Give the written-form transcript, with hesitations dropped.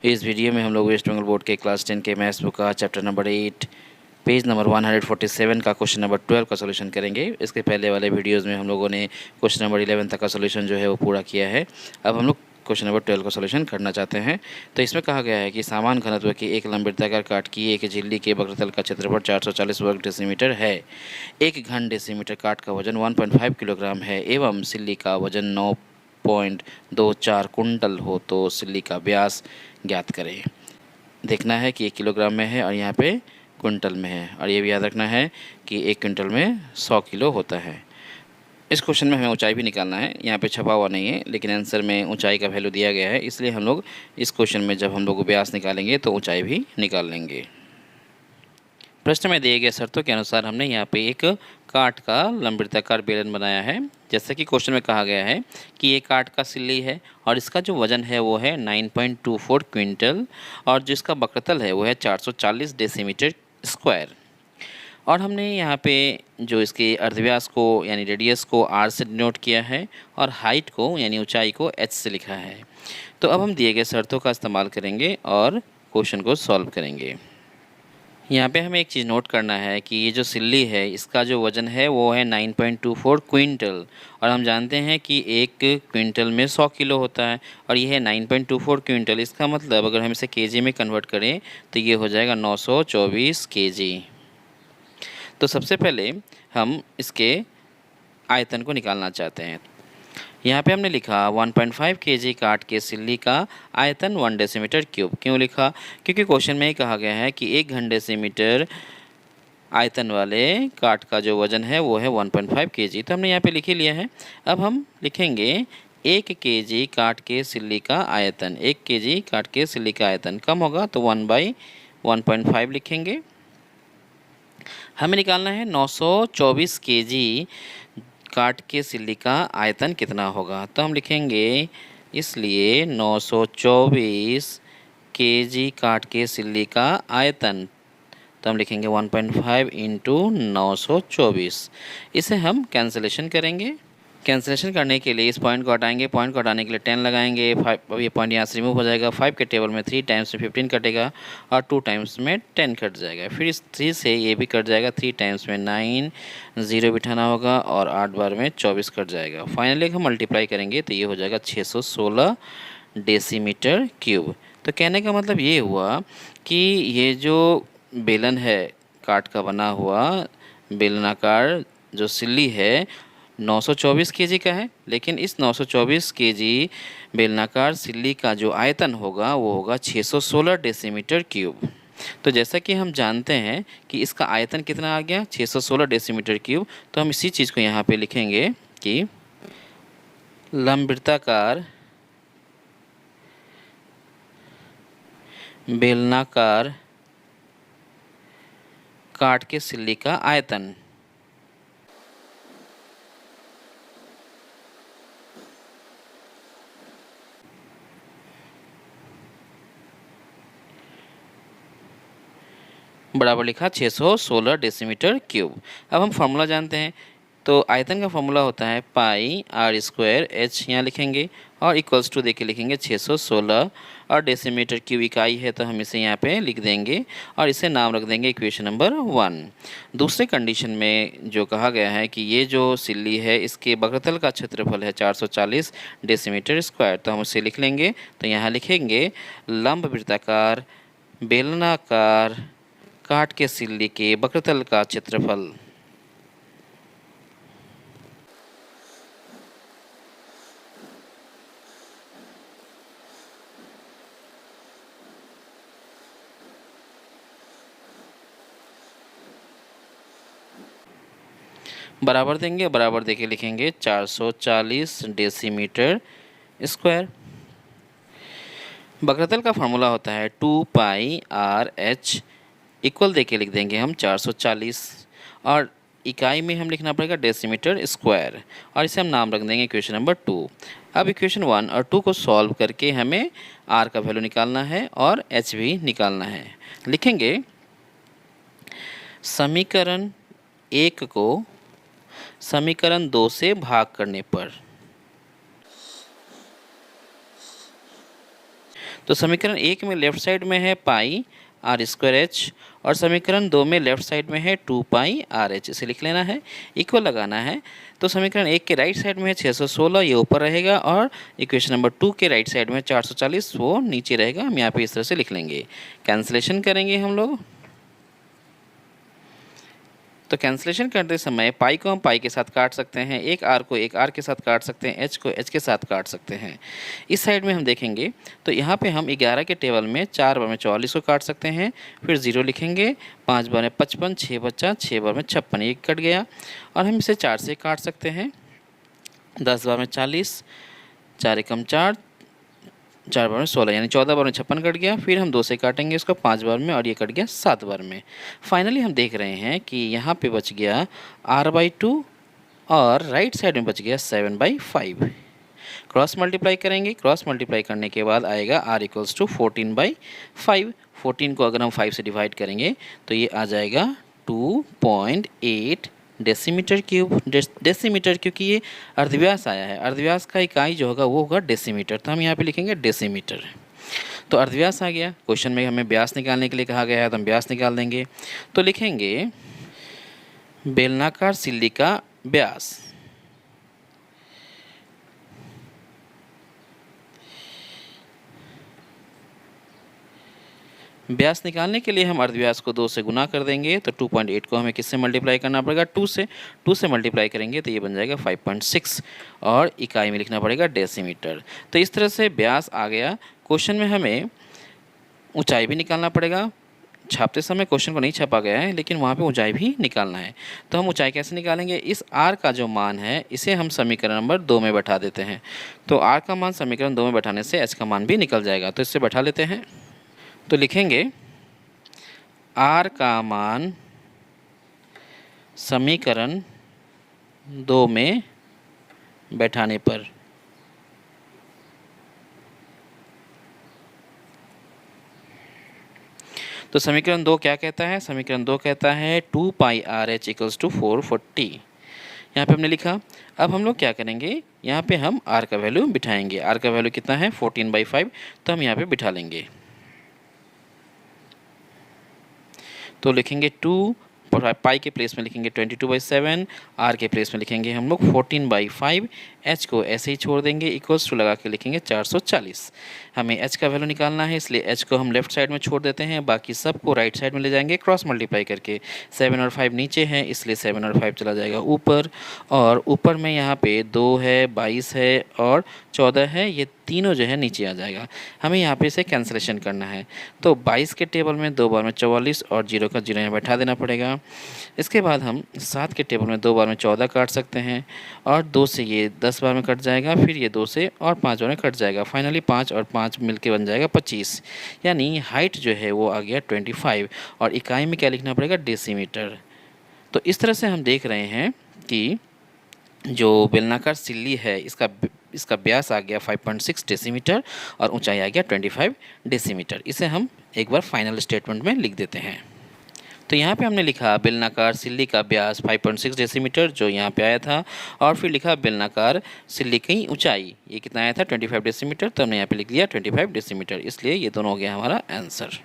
इस वीडियो में हम लोग वेस्ट बंगाल बोर्ड के क्लास 10 के मैथ्स बुक का चैप्टर नंबर 8 पेज नंबर 147 का क्वेश्चन नंबर 12 का सॉल्यूशन करेंगे। इसके पहले वाले वीडियोस में हम लोगों ने क्वेश्चन नंबर 11 तक का सॉल्यूशन जो है वो पूरा किया है। अब हम लोग क्वेश्चन नंबर 12 का सॉल्यूशन करना चाहते हैं। तो इसमें कहा गया है कि समान घनत्व की एक लंबवृत्ताकार काट की एक झिल्ली के वक्रतल का क्षेत्रफल 440 वर्ग डेसीमीटर है। एक घन डेसीमीटर काट का वजन 1.5 किलोग्राम है एवं सिल्ली का वजन 9.24 कुंटल हो तो सिल्ली का व्यास ज्ञात करें। देखना है कि 1 किलोग्राम में है और यहाँ पे क्विंटल में है, और ये भी याद रखना है कि 1 क्विंटल में 100 किलो होता है। इस क्वेश्चन में हमें ऊंचाई भी निकालना है। यहाँ पे छपा हुआ नहीं है लेकिन आंसर में ऊंचाई का वैल्यू दिया गया है, इसलिए हम लोग इस क्वेश्चन में जब हम लोग व्यास निकालेंगे तो ऊंचाई भी निकाल लेंगे। प्रश्न में दिए गए शर्तों के अनुसार हमने यहाँ पे एक काठ का लंबवृत्ताकार बेलन बनाया है। जैसा कि क्वेश्चन में कहा गया है कि ये काठ का सिल्ली है और इसका जो वजन है वो है 9.24 क्विंटल और जिसका वक्रतल है वो है 440 डेसीमीटर स्क्वायर। और हमने यहाँ पे जो इसके अर्धव्यास को यानी रेडियस को r से डिनोट किया है और हाइट को यानी ऊंचाई को h से लिखा है। तो अब हम दिए गए शर्तों का इस्तेमाल करेंगे और क्वेश्चन को सॉल्व करेंगे। यहाँ पे हमें एक चीज़ नोट करना है कि ये जो सिल्ली है इसका जो वज़न है वो है 9.24 क्विंटल, और हम जानते हैं कि एक क्विंटल में 100 किलो होता है और ये है 9.24 क्विंटल। इसका मतलब अगर हम इसे केजी में कन्वर्ट करें तो ये हो जाएगा 924 केजी। तो सबसे पहले हम इसके आयतन को निकालना चाहते हैं। यहाँ पे हमने लिखा 1.5 केजी काठ के सिल्ली का आयतन 1 डेसीमीटर क्यूब। क्यों लिखा? क्योंकि क्वेश्चन में ही कहा गया है कि 1 घन डेसीमीटर आयतन वाले काठ का जो वजन है वो है 1.5 केजी। तो हमने यहाँ पे लिख ही लिया है। अब हम लिखेंगे 1 केजी काठ के सिल्ली का आयतन। 1 केजी काठ के सिल्ली का आयतन कम होगा तो 1/1.5 लिखेंगे। हमें निकालना है 924 केजी काठ के सिल्ली का आयतन कितना होगा। तो हम लिखेंगे इसलिए 924 केजी काठ के सिल्ली का आयतन, तो हम लिखेंगे 1.5 इंटू 924। इसे हम कैंसिलेशन करेंगे। कैंसिलेशन करने के लिए इस पॉइंट को हटाएंगे, पॉइंट को हटाने के लिए 10 लगाएंगे। 5 ये पॉइंट यहाँ से रिमूव हो जाएगा। 5 के टेबल में 3 टाइम्स में 15 कटेगा और 2 टाइम्स में 10 कट जाएगा। फिर इस 3 से ये भी कट जाएगा। 3 टाइम्स में 9, 0 बिठाना होगा और 8 बार में 24 कट जाएगा। फाइनली हम मल्टीप्लाई करेंगे तो ये हो जाएगा 616 डेसीमीटर क्यूब। तो कहने का मतलब ये हुआ कि ये जो बेलन है काठ का बना हुआ बेलनाकार जो सिल्ली है 924 केजी का है, लेकिन इस 924 केजी बेलनाकार सिल्ली का जो आयतन होगा वो होगा 616 डेसीमीटर क्यूब। तो जैसा कि हम जानते हैं कि इसका आयतन कितना आ गया 616 डेसीमीटर क्यूब, तो हम इसी चीज़ को यहाँ पे लिखेंगे कि लंबवृत्ताकार बेलनाकार काठ के सिल्ली का आयतन बराबर लिखा 616 डेसीमीटर क्यूब। अब हम फार्मूला जानते हैं, तो आयतन का फार्मूला होता है पाई आर स्क्वायर एच, यहाँ लिखेंगे और इक्वल्स टू देके लिखेंगे 616 और डेसीमीटर क्यूब इकाई है तो हम इसे यहाँ पे लिख देंगे और इसे नाम रख देंगे इक्वेशन नंबर 1। दूसरे कंडीशन में जो कहा गया है कि ये जो सिल्ली है इसके वक्रतल का क्षेत्रफल है 440 डेसीमीटर स्क्वायर, तो हम उसे लिख लेंगे। तो यहाँ लिखेंगे लंबवृत्ताकार बेलनाकार काठ के सिल्ली के वक्रतल का क्षेत्रफल बराबर देंगे, बराबर देके लिखेंगे 440 डेसीमीटर स्क्वायर। वक्रतल का फार्मूला होता है 2 पाई आर एच, इक्वल देके लिख देंगे हम 440 और इकाई में हम लिखना पड़ेगा डेसीमीटर स्क्वायर और इसे हम नाम रख देंगे इक्वेशन नंबर 2। अब इक्वेशन 1 और 2 को सॉल्व करके हमें आर का वैल्यू निकालना है और एच भी निकालना है। लिखेंगे समीकरण 1 को समीकरण 2 से भाग करने पर, तो समीकरण 1 में लेफ्ट साइड में है पाई आर स्क्वायर एच और समीकरण 2 में लेफ्ट साइड में है 2 पाई आर एच। इसे लिख लेना है, इक्वल लगाना है। तो समीकरण 1 के राइट साइड में है 616, ये ऊपर रहेगा, और इक्वेशन नंबर 2 के राइट साइड में 440, वो नीचे रहेगा। हम यहाँ पे इस तरह से लिख लेंगे। कैंसिलेशन करेंगे हम लोग। तो कैंसिलेशन करते समय पाई को हम पाई के साथ काट सकते हैं, एक आर को एक आर के साथ काट सकते हैं, एच को एच के साथ काट सकते हैं। इस साइड में हम देखेंगे तो यहाँ पे हम 11 के टेबल में 4 बार में 44 को काट सकते हैं, फिर 0 लिखेंगे, 5 बार में 55, 6 बचा, 6 बार में 56, ये कट गया। और हम इसे 4 से काट सकते हैं, 10 बार में 40, 4 एकम 4, 4 बार में 16, यानी 14 बार में 56 कट गया। फिर हम 2 से काटेंगे इसको 5 बार में, और ये कट गया 7 बार में। फाइनली हम देख रहे हैं कि यहाँ पे बच गया r/2 और राइट साइड में बच गया 7/5। क्रॉस मल्टीप्लाई करेंगे, क्रॉस मल्टीप्लाई करने के बाद आएगा r = 14/5। 14 को अगर हम 5 से डिवाइड करेंगे तो ये आ जाएगा 2.8 डेसीमीटर क्यूब। डेसीमीटर क्योंकि ये अर्धव्यास आया है, अर्धव्यास का इकाई जो होगा वो होगा डेसीमीटर, तो हम यहाँ पे लिखेंगे डेसीमीटर। तो अर्धव्यास आ गया। क्वेश्चन में हमें व्यास निकालने के लिए कहा गया है, तो हम व्यास निकाल देंगे। तो लिखेंगे बेलनाकार सिल्ली का व्यास। व्यास निकालने के लिए हम अर्धव्यास को 2 से गुना कर देंगे, तो 2.8 को हमें किससे मल्टीप्लाई करना पड़ेगा, 2 से। 2 से मल्टीप्लाई करेंगे तो ये बन जाएगा 5.6, और इकाई में लिखना पड़ेगा डेसीमीटर। तो इस तरह से व्यास आ गया। क्वेश्चन में हमें ऊंचाई भी निकालना पड़ेगा। छापते समय क्वेश्चन को नहीं छापा गया है, लेकिन वहाँ पे ऊंचाई भी निकालना है। तो हम ऊंचाई कैसे निकालेंगे, इस r का जो मान है इसे हम समीकरण नंबर 2 में बैठा देते हैं। तो r का मान समीकरण 2 में बैठाने से h का मान भी निकल जाएगा, तो इससे बैठा लेते हैं। तो लिखेंगे r का मान समीकरण 2 में बैठाने पर तो समीकरण 2 क्या कहता है, समीकरण 2 कहता है 2 पाई आर एच इक्वल्स टू 440। यहाँ पे हमने लिखा। अब हम लोग क्या करेंगे, यहाँ पे हम r का वैल्यू बिठाएंगे। r का वैल्यू कितना है 14/5, तो हम यहाँ पे बिठा लेंगे। तो लिखेंगे 2 पाई के प्लेस में लिखेंगे 22/7, r के प्लेस में लिखेंगे हम लोग 14/5, h को ऐसे ही छोड़ देंगे, इक्वल्स टू लगा के लिखेंगे 440। हमें h का वैल्यू निकालना है, इसलिए h को हम लेफ्ट साइड में छोड़ देते हैं, बाकी सब को राइट साइड में ले जाएंगे क्रॉस मल्टीप्लाई करके। 7 और 5 नीचे हैं, इसलिए 7 और 5 चला जाएगा ऊपर, और ऊपर में यहाँ पे 2 है, 22 है और 14 है, ये तीनों जो है नीचे आ जाएगा। हमें यहाँ पे इसे कैंसिलेशन करना है। तो 22 के टेबल में 2 बार में 44 और 0 का 0 यहाँ बैठा देना पड़ेगा। इसके बाद हम 7 के टेबल में 2 बार में 14 काट सकते हैं, और 2 से ये 10 बार में कट जाएगा, फिर ये 2 से और 5 बार में कट जाएगा। फाइनली 5 और 5 मिलके बन जाएगा 25, यानी हाइट जो है वो आ गया 25, और इकाई में क्या लिखना पड़ेगा, डेसीमीटर। तो इस तरह से हम देख रहे हैं कि जो बेलनाकार सिल्ली है इसका व्यास आ गया 5.6 डेसीमीटर और ऊंचाई आ गया 25 डेसीमीटर। इसे हम एक बार फाइनल स्टेटमेंट में लिख देते हैं। तो यहाँ पे हमने लिखा बेलनाकार सिल्ली का व्यास 5.6 डेसीमीटर, जो यहाँ पे आया था, और फिर लिखा बेलनाकार सिल्ली की ऊंचाई, ये कितना आया था 25 डेसीमीटर, तो हमने यहाँ पे लिख दिया 25 डेसीमीटर, इसलिए ये दोनों हो गया हमारा आंसर।